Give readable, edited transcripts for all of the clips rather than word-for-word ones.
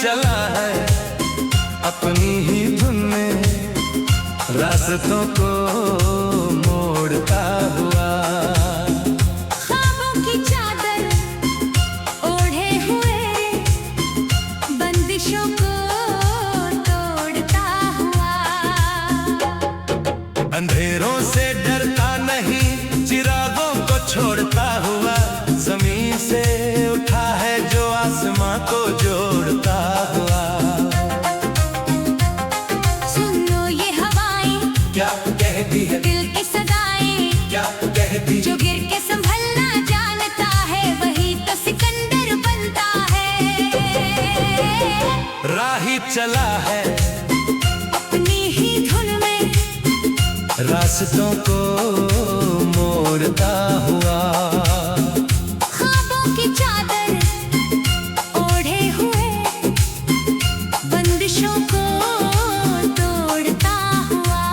चला है अपनी ही धुन में, रास्तों को मोड़ता हुआ। ख्वाबों की चादर ओढ़े हुए बंदिशों को तोड़ता हुआ। अंधेरों से डरता नहीं, चिरागों को छोड़ता हुआ। जमीन से उठा है जो आसमां को जोड़ता हुआ। सुन लो ये हवाएं क्या कहती है, दिल की सदाएं क्या कहती, जो गिर के संभलना जानता है वही तो सिकंदर बनता है। राही चला है अपनी ही धुन में, रास्तों को मोड़ता हुआ। ख्वाबों की चादर ओढ़े हुए बंदिशों को तोड़ता हुआ।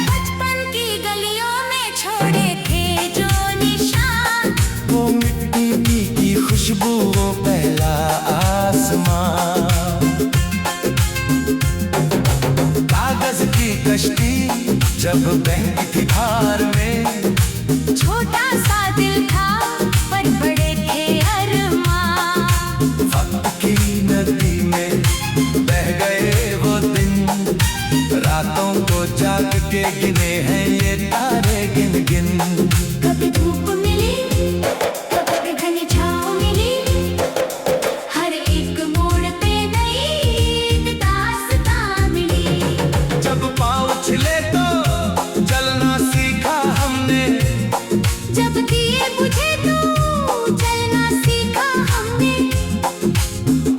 बचपन की गलियों में छोड़े थे जो निशान, वो मिट्टी की खुशबुओं पहला आसमां। कागज की कश्ती जब बहती थी धार में, छोटा सा दिल था पर बड़े थे अरमान। वक्त की नदी में बह गए वो दिन, रातों को जाग के गिने हैं ये तारे गिन गिन। कभी धूप मिली कभी घनी छाँव मिली, हर एक मोड़ पे नई दास्तां मिली। जब पाँव छिले तो चलना सीखा हमने, जब दिए बुझे तो चलना सीखा हमने।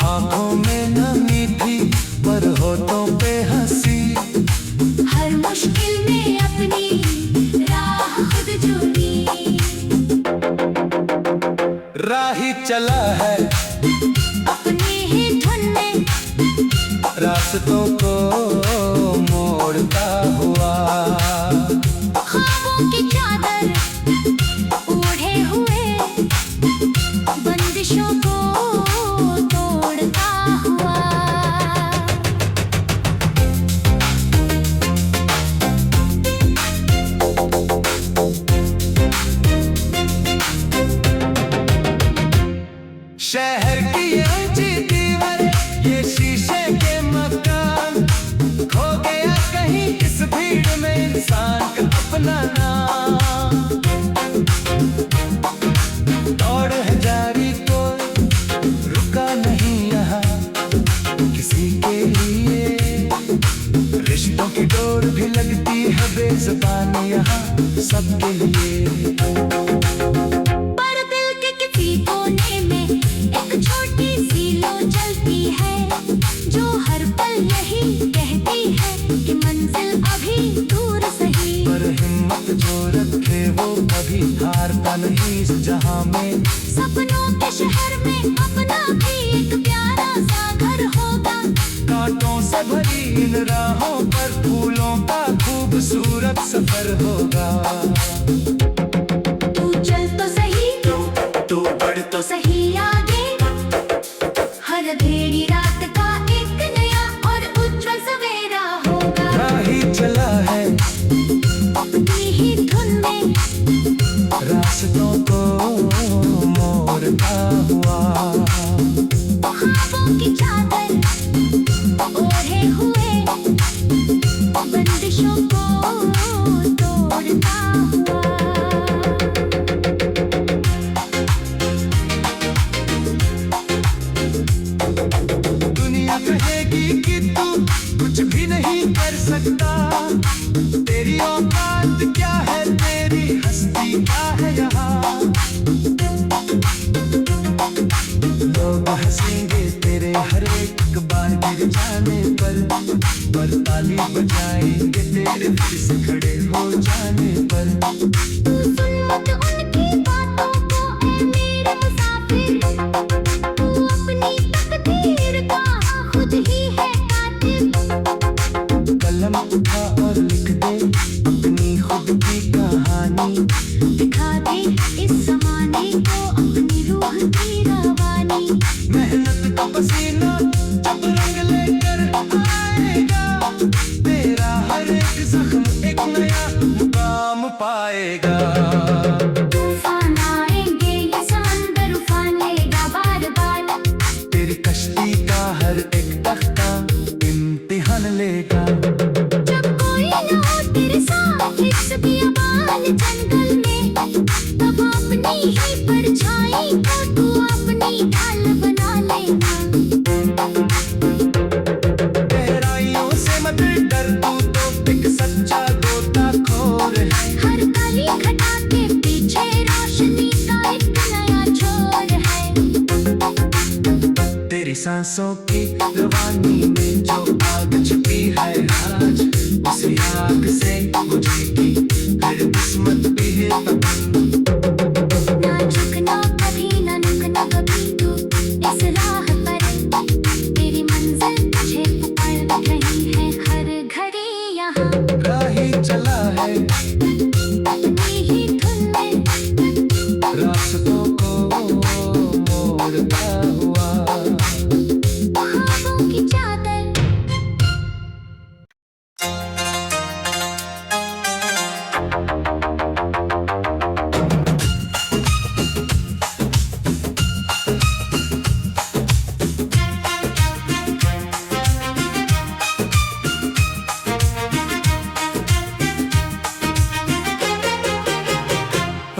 आँखों में नमी थी पर होठों पे हंसी। हर मुश्किल में अपनी राह खुद चुनी। राही चला है अपनी ही धुन में, रास्तों को मोड़ता हुआ। ख्वाबों की चादर ओढ़े हुए बंदिशों को तोड़ता हुआ। शहर की ये ऊंची दीवारें, ये शीशे के मकान, खो गया कहीं इस भीड़ में इंसान का अपना नाम। दौड़ है जारी कोई रुका नहीं यहाँ किसी के लिए, रिश्तों की डोर भी लगती है बेज़ुबान यहाँ सबके लिए। पर दिल के किसी कोने में एक छोटी सी लो जलती है, जो हर पल यही कहती है कि मंजिल अभी दूर सही। पर हिम्मत जो रखे वो कभी हारता नहीं इस जहां में। सपनों के शहर में अपना भी एक प्यारा सा घर होगा, कांटों से भरी इन राहों पर फूलों का खूबसूरत सफर होगा। तू चल तो सही, तू बढ़ तो सही आगे, हर अंधेरी रात का एक नया और उज्जवल सवेरा होगा। राही चला है अपनी ही धुन में, रास्तों को मोड़ता हुआ। ख्वाबों की चादर ओढ़े हुए बंदिशों को तोड़ता हुआ। दुनिया कहेगी कि तू कुछ भी नहीं कर सकता, तेरी औकात क्या है, तेरी हस्ती क्या है यहाँ। जाएंगे तेरे फिर से खड़े हो जाने पर। तू सुन मत उनकी बातों को ऐ मेरे मुसाफिर, तू अपनी तकदीर का खुद ही है कातिब। कलम उठा और लिख दे अपनी खुद की कहानी, दिखा दे इस ज़माने को अपनी रूह की रवानी। मेहनत का पसीना जब रंग लेकर आएगा, तेरा हर एक जख्म एक नया मुकाम पाएगा। तूफान आएंगे ये समंदर उफान लेगा बार बार, तेरी कश्ती का हर एक तख्ता इम्तिहान लेगा। जब कोई न हो तेरे साथ इस बियाबान जंगल में, तब अपनी ही परछाई को तू अपनी ढाल बना लेना। गहराइयों से मत डर, तू तो एक सच्चा गोताखोर है। हर काली घटा के पीछे रोशनी का एक नया छोर है। तेरी सांसों की रवानी में जो आग छिपी है आज, उसी आग से बुझेगी हर किस्मत भी है तब। ना झुकना कभी ना रुकना कभी तू इस राह पर, तेरी मंजिल तुझे पुकार रही है हर घड़ी यहाँ। राही चला है अपनी ही धुन में, रास्तों को मोड़ता हुआ। ख्वाबों की चादर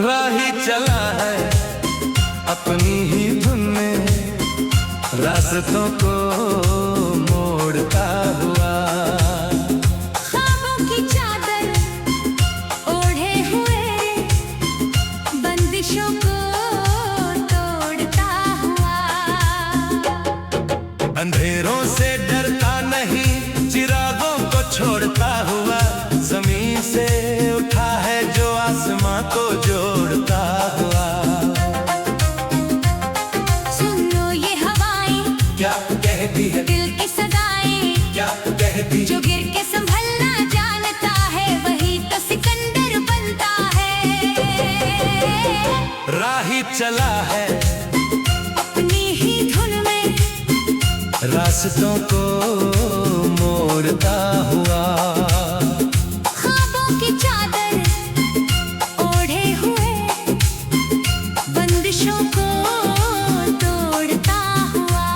राही चला है अपनी ही धुन में, रास्तों को मोड़ता हुआ। ख्वाबों की चादर ओढ़े हुए, बंदिशों को तोड़ता हुआ। अंधेरों से डरता नहीं, चिरागों को छोड़ता हुआ। जमीन से उठा है जो आसमां को जोड़ता हुआ। सुन लो ये हवाएं क्या कहती है, दिल की सदाएं, क्या कहती जो गिर के संभलना जानता है वही तो सिकंदर बनता है। राही चला है अपनी ही धुन में, रास्तों को मोड़ता हुआ। ख्वाबों की चादर ओढ़े हुए, बंदिशों को तोड़ता हुआ।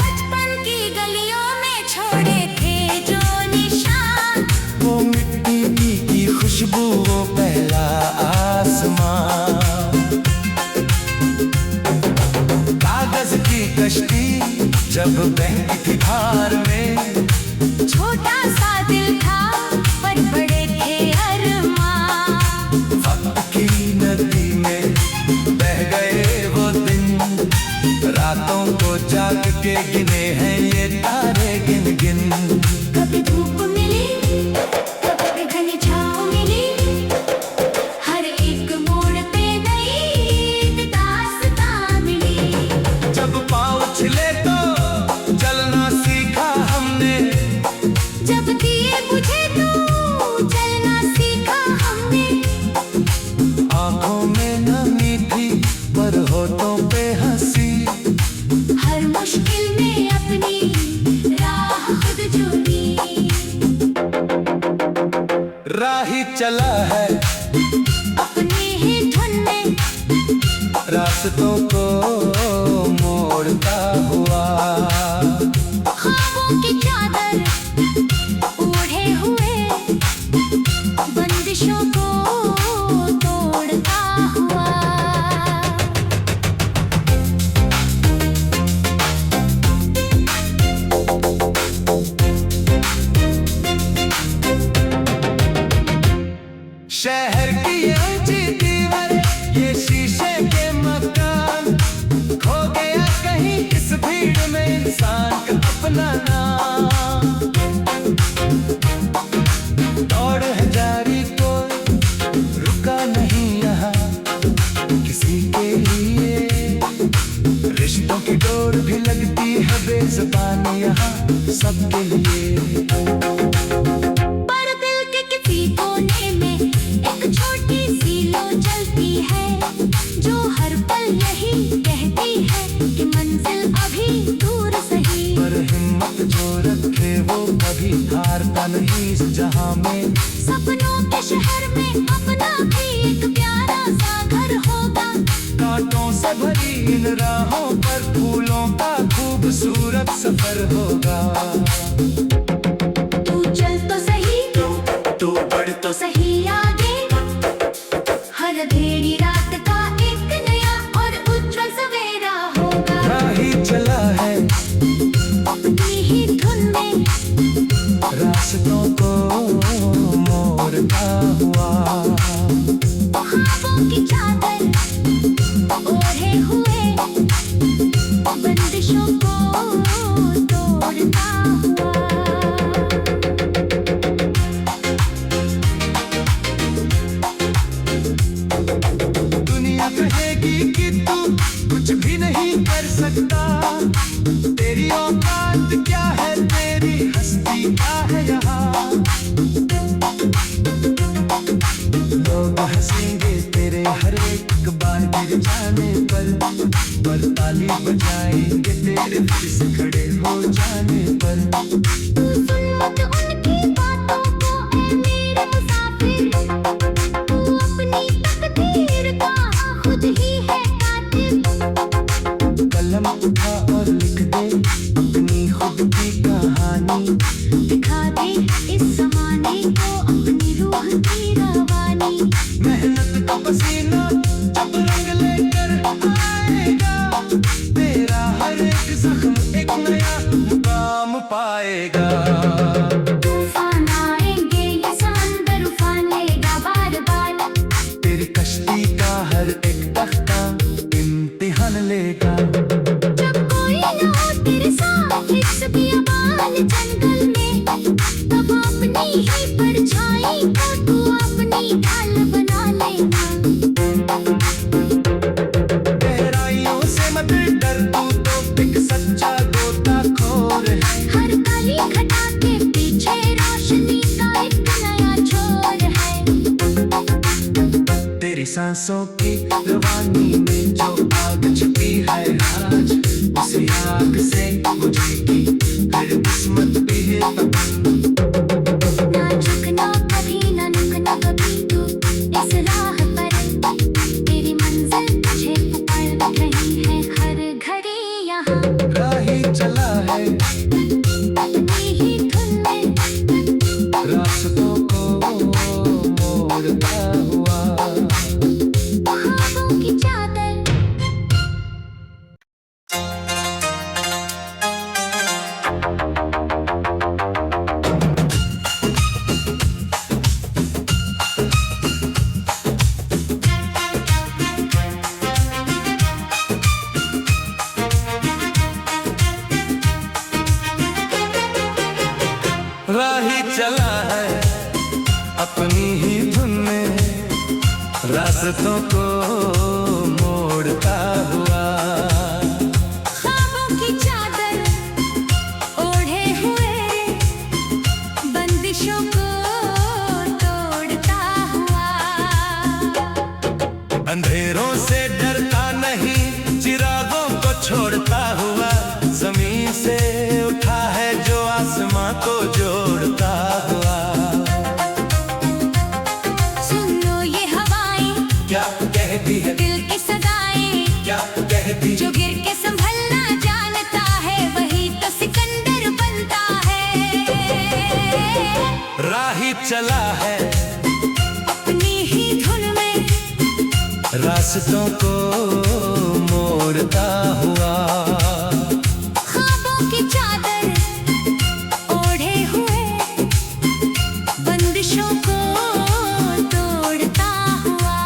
बचपन की गलियों में छोड़े थे जो निशान, वो मिट्टी की खुशबू, वो पहला आसमां। कागज की कश्ती जब बहती थी धार में, छोटा सा दिल था पर बड़े थे अरमान। वक्त की नदी में बह गए वो दिन, रातों को जाग के गिने हैं ये तारे गिन गिन। कभी धूप मिली, कभी घनी छाँव मिली, हर एक मोड़ पे नई दास्तां मिली। जब पाँव छिले तो चलना सीखा हमने, जब दिए बुझे तो चलना सीखा हमने। आँखों में नमी थी पर होठों पे हंसी। हर मुश्किल में अपनी राह खुद चुनी। राही चला है अपनी ही धुन में, रास्तों को मोड़ता हुआ। ख्वाबों ख्वाबों की चादर ओढ़े हुए बंदिशों को तोड़ता हुआ। शहर की ये ऊंची दीवारें, ये शीशे के मकान, खो गया कहीं इस भीड़ में इंसान का अपना नाम। दौड़ है जारी, कोई रुका नहीं यहाँ किसी के लिए। रिश्तों की डोर भी लगती है बेज़ुबान यहाँ सबके लिए। पर दिल के किसी कोने में एक छोटी सी लो जलती है, जो हर पल यही कहती है कि मंजिल अभी दूर सही। पर हिम्मत जो रखे वो कभी हारता नहीं इस जहां में। सपनों के शहर में अपना भी एक प्यारा सा घर होगा। कांटों से भरी इन राहों पर फूलों का खूबसूरत सफर होगा। तू चल तो सही, तू बढ़ तो सही आगे, हर अंधेरी रात का एक नया और उज्जवल सवेरा होगा। राही चला है अपनी ही धुन में रास्तों को मोड़ता हुआ। ख्वाबों की चादर ओढ़े हुए बंदिशों को तोड़ता हुआ। दुनिया कहेगी कि तू कुछ भी नहीं कर सकता। तेरी औकात क्या है, तेरी हस्ती क्या है यहाँ। लोग हंसेंगे तेरे हर एक बार गिर जाने पर ताली बजाएंगे तेरे फिर से खड़े हो जाने पर। तू सुन मत उनकी बातों को ऐ मेरे मुसाफिर, तू अपनी तकदीर का खुद ही है कातिब। कलम उठा और लिख दे अपनी खुद की कहानी। दिखा दे इस ज़माने को अपनी रूह की रवानी। मेहनत का पसीना जब रंग लेकर आएगा, तेरा हर एक जख्म एक नया मुकाम पाएगा। तूफान आएंगे ये समंदर उफान लेगा बार बार। तेरी कश्ती का हर एक तख्ता इम्तिहान लेगा। जब कोई न हो तेरे साथ इस बियाबान जंगल में, तब अपनी ही परछाई को तू अपनी ढाल बना लेना। गहराइयों से मत डर, तू तो एक सच्चा गोताखोर है। हर काली घटा के पीछे रोशनी का एक नया छोर है। तेरी सांसों की रवानी में जो आग छिपी है आज, उसी आग से बुझेगी हर किस्मत भी है तपन। ना झुकना कभी, ना रुकना कभी तू इस राह पर। तेरी मंजिल तुझे पुकार रही है हर घड़ी यहाँ। राही चला है अपनी ही धुन में रास्तों को मोड़ता हुआ। ख्वाबों की चादर। राही चला है अपनी ही धुन में रास्तों को मोड़ता हुआ। ख्वाबों की चादर ओढ़े हुए बंदिशों को तोड़ता हुआ। अंधेरों से डरता नहीं, चिरागों को छोड़ता हुआ। जमीन से उठा है जो आसमां को जोड़ता हुआ। सुन लो ये हवाएं क्या कहती है, दिल की सदाएं, क्या कहती जो गिर के संभलना जानता है वही तो सिकंदर बनता राही चला है अपनी ही धुन में, रास्तों को मोड़ता हुआ। ख्वाबों की चादर ओढ़े हुए, बंदिशों को तोड़ता हुआ।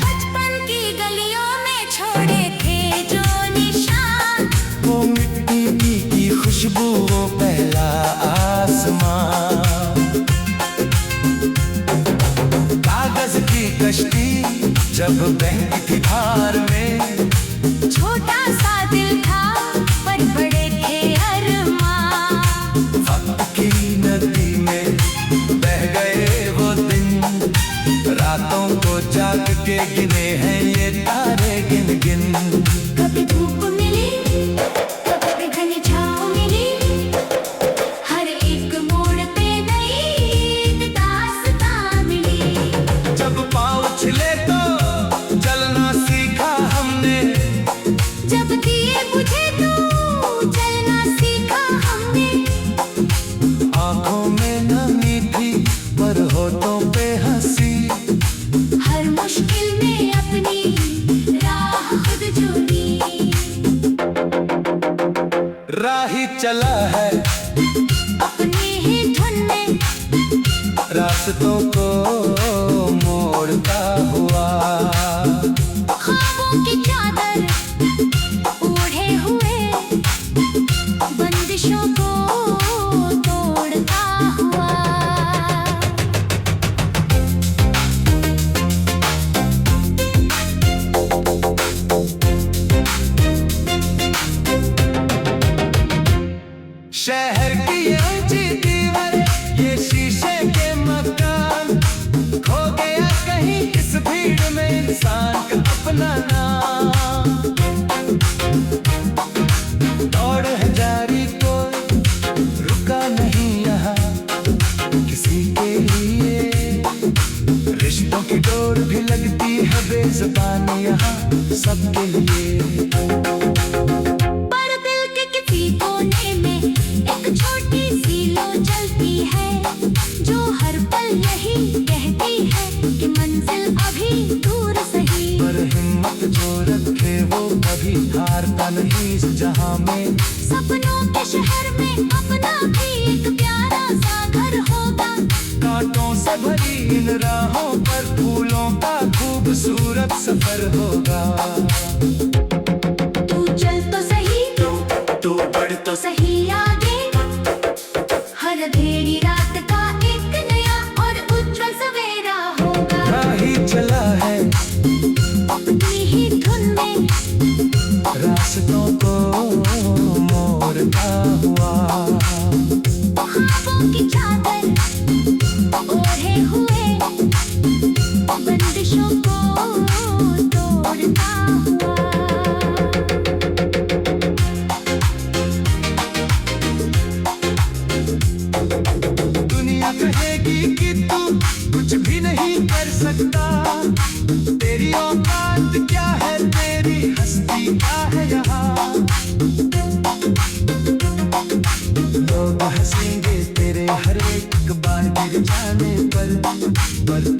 बचपन की गलियों में छोड़े थे जो निशान, वो मिट्टी की खुशबू, वो पहला आसमां। कागज की कश्ती जब बहती थी धार में, छोटा सा दिल था पर बड़े थे अरमान। वक्त की नदी में बह गए वो दिन, रातों को जाग के गिने हैं ये तारे गिन गिन। कभी धूप मिली, कभी घनी छाँव मिली, हर एक मोड़ पे नई दास्तां मिली। जब पाँव छिले तो चलना सीखा हमने, जब दिए बुझे तो चलना सीखा हमने। आंखों में नमी थी पर होठों पे हंसी, हर मुश्किल में अपनी राह खुद चुनी। राही चला है अपनी ही धुन में, रास्तों को मोड़ता हुआ। ख्वाबों की चादर ओढ़े हुए, बंदिशों को तोड़ता हुआ। शहर की ये ऊंची दीवारें, ये शीशे के मकान, खो गया कहीं इस भीड़ में इंसान का अपना नाम। दौड़ है जारी, कोई रुका नहीं यहाँ किसी के लिए। रिश्तों की डोर भी लगती है बेज़ुबान यहाँ सबके लिए। पर दिल के किसी कोने में एक छोटी सी लो जलती है, जो हर पल यही कहती है कि मंजिल अभी दूर सही। पर हिम्मत जो रखे वो कभी हारता नहीं इस जहां में। सपनों के शहर में अपना भी एक प्यारा सा घर होगा, कांटों से भरी इन राहों पर फूलों का खूबसूरत सफर होगा। तू चल तो सही, तू बढ़ तो सही आगे, हर अंधेरी रात का एक नया और उज्जवल सवेरा होगा। राही चला है अपनी ही धुन में, रास्तों को मोड़ता हुआ। ख्वाबों की चादर ओढ़े हुए, बंदिशों को तोड़ता हुआ। दुनिया कहेगी कि तू कुछ भी नहीं कर सकता, तेरी औकात क्या है, तेरी हस्ती क्या है यहाँ। लोग हंसेंगे तेरे हर एक बार गिर जाने पर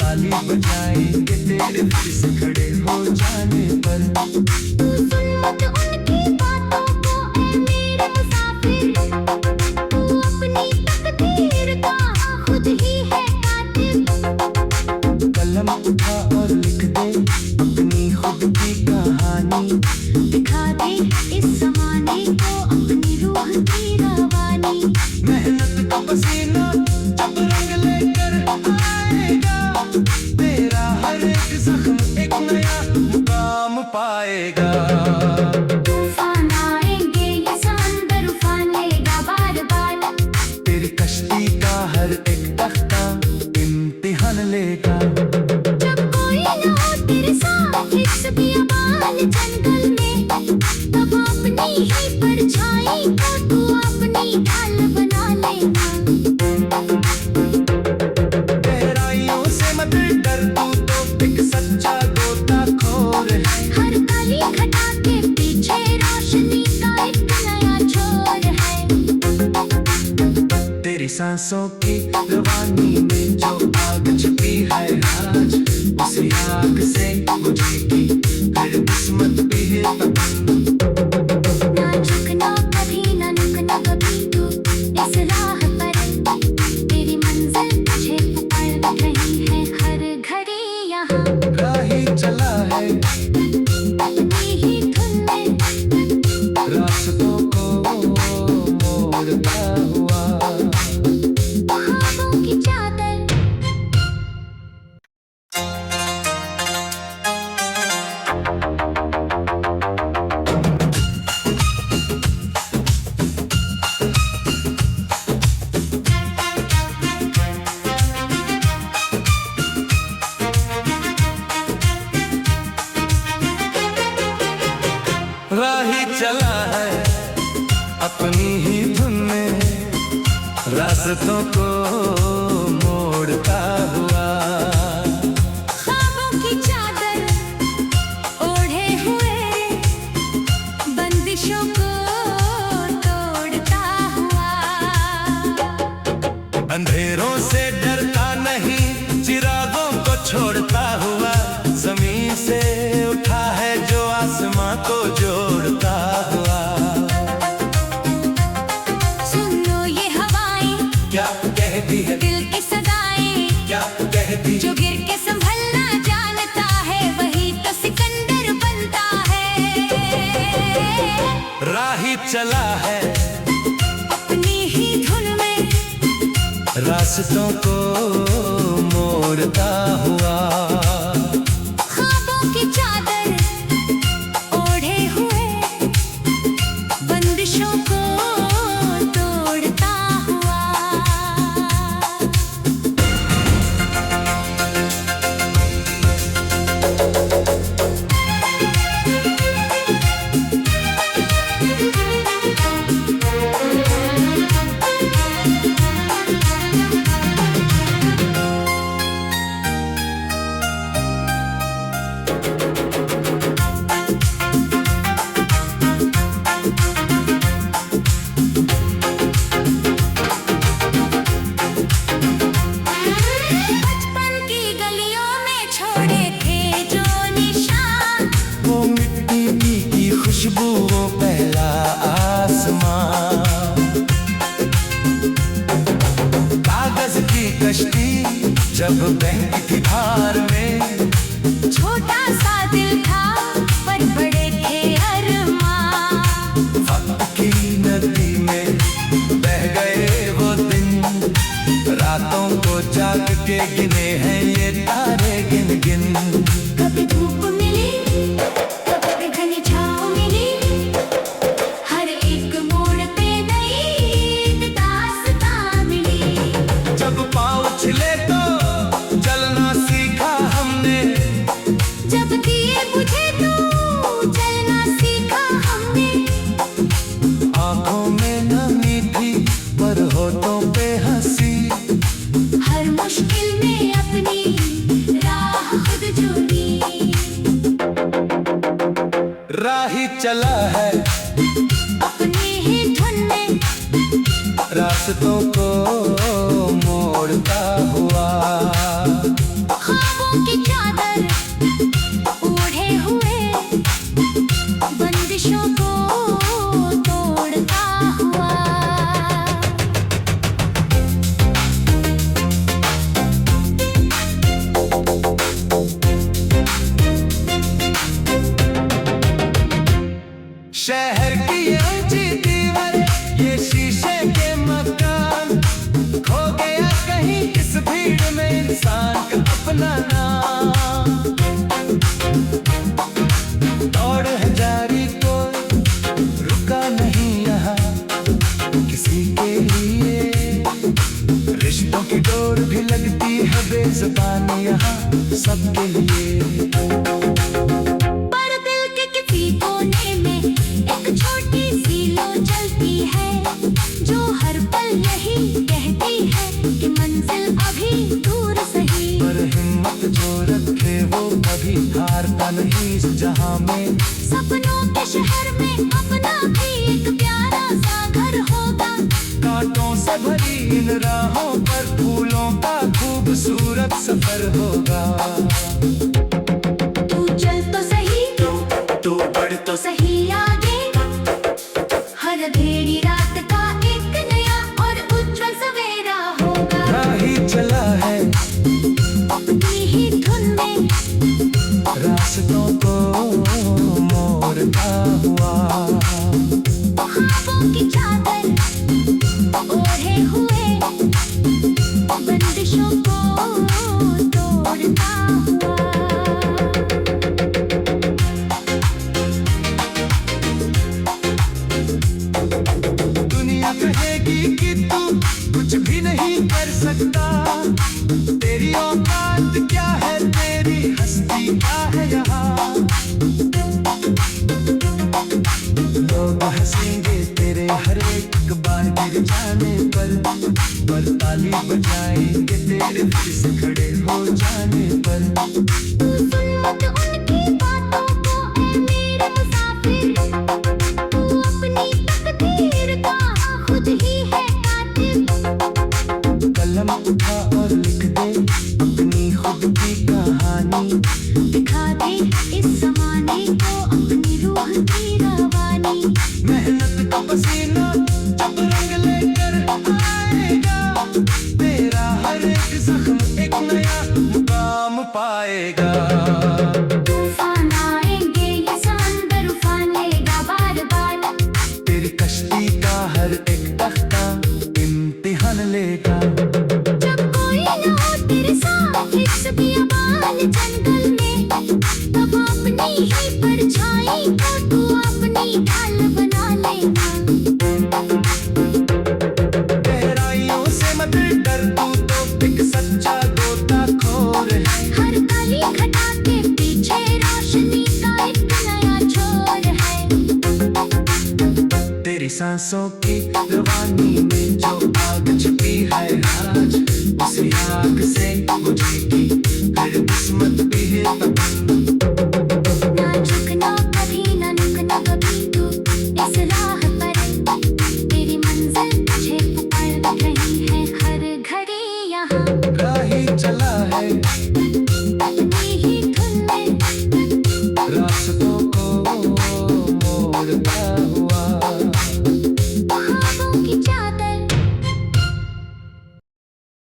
ताली बजाएंगे तेरे फिर से खड़े हो जाने पर। तू सुन मत उनकी बातों को ऐ मेरे मुसाफिर, तू अपनी तकदीर का खुद ही है कातिल। कलम उठा और लिख दे अपनी खुद की कहानी, दिखा दे इस जमाने को अपनी रूह की रवानी। मेहनत का पसीना जब रंग लेकर आएगा, तेरा हर एक जख्म एक नया मुकाम पाएगा। कश्ती का हर एक तख्ता इम्तिहान लेगा। जब कोई ना हो तेरे साथ इस बियाबान जंगल में, तब अपनी ही परछाई को तू अपनी ढाल बना लेना। गहराइयों से मत डर, तू तो एक सच्चा गोताखोर है। हर काली घटा के पीछे रोशनी का एक नया छोर है। तेरी सांसों की रवानी में जो आग छिपी है आज, उसी आग से बुझेगी फिर किस्मत भी है तब। ना झुकना कभी ना रुकना कभी तू इस राह पर, तेरी मंजिल तुझे पकड़ रही है हर घड़ी यहाँ। राही चला है अपनी ही धुन में, रास्तों को मोड़ता हुआ। ख्वाबों की चादर। राही चला है अपनी ही धुन में, रास्तों को मोड़ता हुआ। ख्वाबों की चादर ओढ़े हुए, बंदिशों को तोड़ता हुआ। अंधेरों से डरता नहीं, चिरागों को छोड़ता हुआ। जमीन से उठा है जो आसमां को जोड़ता हुआ। सुन लो ये हवाएं क्या कहती है, दिल की सदाएं, क्या कहती जो गिर के संभलना जानता है वही तो सिकंदर बनता है। राही चला है अपनी ही धुन में, रास्तों को मोड़ता हुआ। ख्वाबों की चादर ओढ़े हुए, बंदिशों को तोड़ता हुआ। बचपन की गलियों में छोड़े थे जो निशान, वो मिट्टी की खुशबू, वो पहला आसमां। कागज की कश्ती जब बहती थी धार में, छोटा सा दिल था पर बड़े थे अरमान। वक्त की नदी में बह गए वो दिन, रातों को जाग के गिने हैं ये तारे गिन गिन। कभी धूप मिली, कभी घनी छाँव मिली, हर एक मोड़ पे नई दास्तां मिली। जब पाँव छिले तो चलना सीखा हमने, जब दिए बुझे तो चलना सीखा हमने। आंखों में नमी थी पर होठों पे हंसी। हर मुश्किल में अपनी राह खुद जोड़ी। राही चला है अपनी ही धुन में, रास्तों को मोड़ता हुआ। ख्वाबों की चादर ओढ़े हुए, बंदिशों को तोड़ता हुआ। मेजबान यहाँ सबके लिए। पर दिल के किसी कोने में एक छोटी सी लो जलती है, जो हर पल यही कहती है कि मंजिल अभी दूर सही। पर हिम्मत जो रखे वो कभी हारता नहीं इस जहां में। सपनों के शहर में अपना भी एक प्यारा सा घर होगा। कांटों से भरी इन राहों पर फूलों का खूबसूरत सफर होगा। तू चल तो सही, तू बढ़ तो सही आगे, हर भेड़ी रात का एक नया और उज्जवल सवेरा होगा। राही चला है अपनी ही धुन में रास्तों को मोड़ता हुआ। ख्वाबों की चादर ओढ़े हुए बंदिशों को तोड़ता हुआ। दुनिया कहेगी कि तू कुछ भी नहीं कर सकता। तेरी औकात क्या है, तेरी हस्ती क्या है यहाँ। लोग हंसेंगे तेरे हर एक बार गिर जाने पर ताली बजाएंगे तेरे फिर से खड़े हो जाने पर। तू सुन मत उनकी बातों को ऐ मेरे मुसाफिर, तू अपनी तकदीर का खुद ही है कातिब। कलम उठा और लिख दे अपनी खुद की कहानी। दिखा दे इस ज़माने को अपनी रूह की रवानी। मेहनत का पसीना जब रंग लेकर आएगा, तेरा हर एक जख्म एक नया मुकाम पाएगा। तूफान आएंगे ये समंदर उफान लेगा बार बार। तेरी कश्ती का हर एक तख्ता इम्तिहान लेगा। जब कोई न हो तेरे साथ इस बियाबान जंगल में, तब अपनी ही परछाई को तू अपनी ढाल बना लेना। गहराइयों से मत डर, तू तो एक सच्चा गोताखोर है। हर काली घटा के पीछे रोशनी का एक नया छोर है। तेरी सांसों की रवानी में जो आग छिपी है आज, उसी आग से बुझेगी हर किस्मत भी है तब।